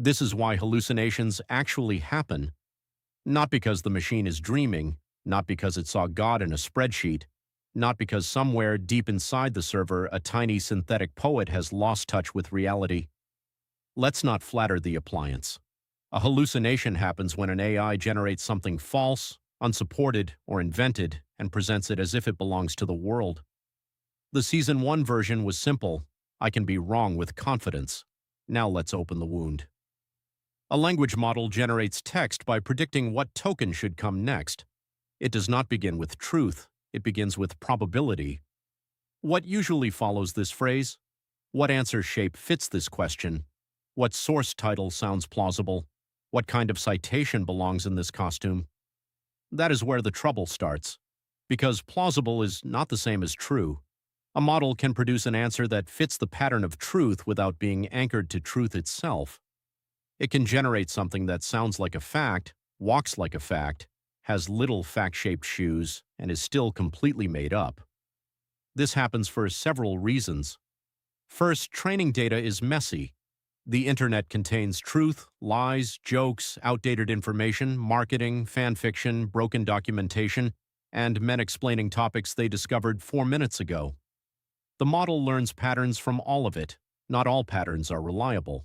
This is why hallucinations actually happen, not because the machine is dreaming, not because it saw God in a spreadsheet, not because somewhere deep inside the server a tiny synthetic poet has lost touch with reality. Let's not flatter the appliance. A hallucination happens when an AI generates something false, unsupported, or invented and presents it as if it belongs to the world. The Season 1 version was simple. I can be wrong with confidence. Now let's open the wound. A language model generates text by predicting what token should come next. It does not begin with truth. It begins with probability. What usually follows this phrase? What answer shape fits this question? What source title sounds plausible? What kind of citation belongs in this costume? That is where the trouble starts, because plausible is not the same as true. A model can produce an answer that fits the pattern of truth without being anchored to truth itself. It can generate something that sounds like a fact, walks like a fact, has little fact-shaped shoes, and is still completely made up. This happens for several reasons. First, training data is messy. The internet contains truth, lies, jokes, outdated information, marketing, fan fiction, broken documentation, and men explaining topics they discovered 4 minutes ago. The model learns patterns from all of it. Not all patterns are reliable.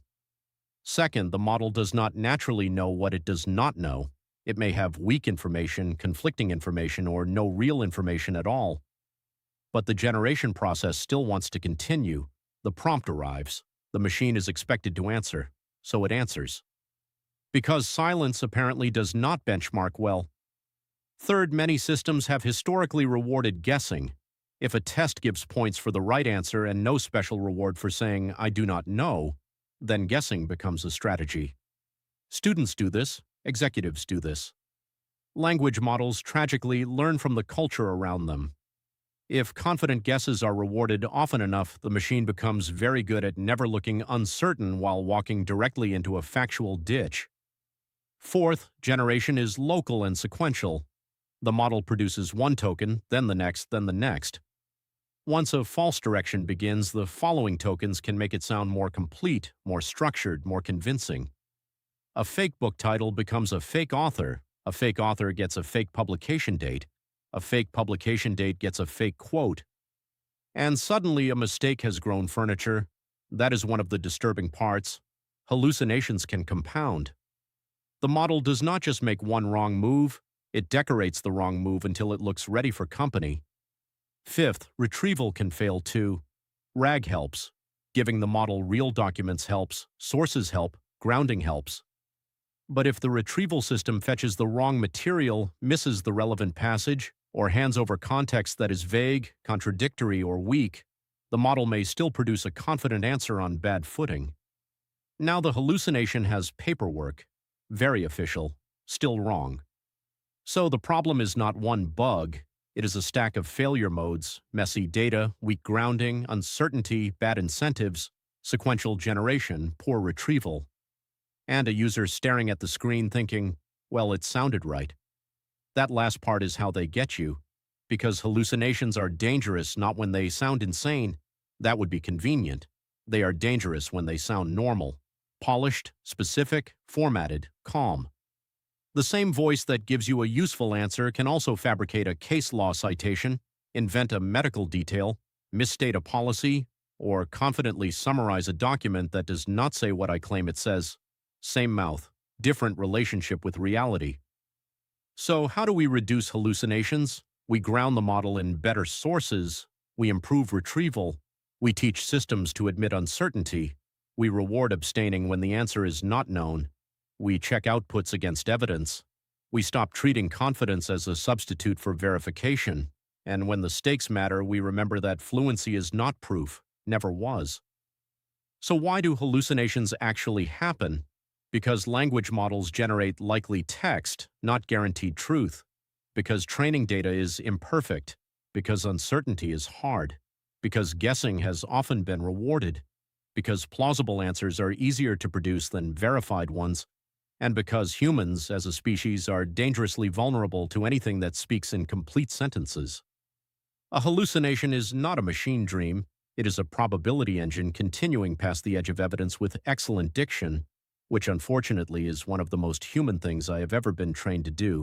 Second, the model does not naturally know what it does not know. It may have weak information, conflicting information, or no real information at all. But the generation process still wants to continue. The prompt arrives. The machine is expected to answer, so it answers. Because silence apparently does not benchmark well. Third, many systems have historically rewarded guessing. If a test gives points for the right answer and no special reward for saying, "I do not know," then guessing becomes a strategy. Students do this, executives do this. Language models, tragically, learn from the culture around them. If confident guesses are rewarded often enough, the machine becomes very good at never looking uncertain while walking directly into a factual ditch. Fourth, generation is local and sequential. The model produces one token, then the next, then the next. Once a false direction begins, the following tokens can make it sound more complete, more structured, more convincing. A fake book title becomes a fake author gets a fake publication date, a fake publication date gets a fake quote. And suddenly a mistake has grown furniture. That is one of the disturbing parts. Hallucinations can compound. The model does not just make one wrong move, it decorates the wrong move until it looks ready for company. Fifth, retrieval can fail too. RAG helps. Giving the model real documents helps, sources help, grounding helps. But if the retrieval system fetches the wrong material, misses the relevant passage, or hands over context that is vague, contradictory, or weak, the model may still produce a confident answer on bad footing. Now the hallucination has paperwork. Very official, still wrong. So the problem is not one bug. It is a stack of failure modes, messy data, weak grounding, uncertainty, bad incentives, sequential generation, poor retrieval, and a user staring at the screen thinking, well, it sounded right. That last part is how they get you, because hallucinations are dangerous not when they sound insane. That would be convenient. They are dangerous when they sound normal, polished, specific, formatted, calm. The same voice that gives you a useful answer can also fabricate a case law citation, invent a medical detail, misstate a policy, or confidently summarize a document that does not say what I claim it says. Same mouth, different relationship with reality. So how do we reduce hallucinations? We ground the model in better sources. We improve retrieval. We teach systems to admit uncertainty. We reward abstaining when the answer is not known. We check outputs against evidence. We stop treating confidence as a substitute for verification. And when the stakes matter, we remember that fluency is not proof, never was. So why do hallucinations actually happen? Because language models generate likely text, not guaranteed truth. Because training data is imperfect. Because uncertainty is hard. Because guessing has often been rewarded. Because plausible answers are easier to produce than verified ones. And because humans, as a species, are dangerously vulnerable to anything that speaks in complete sentences. A hallucination is not a machine dream. It is a probability engine continuing past the edge of evidence with excellent diction. which unfortunately is one of the most human things I have ever been trained to do.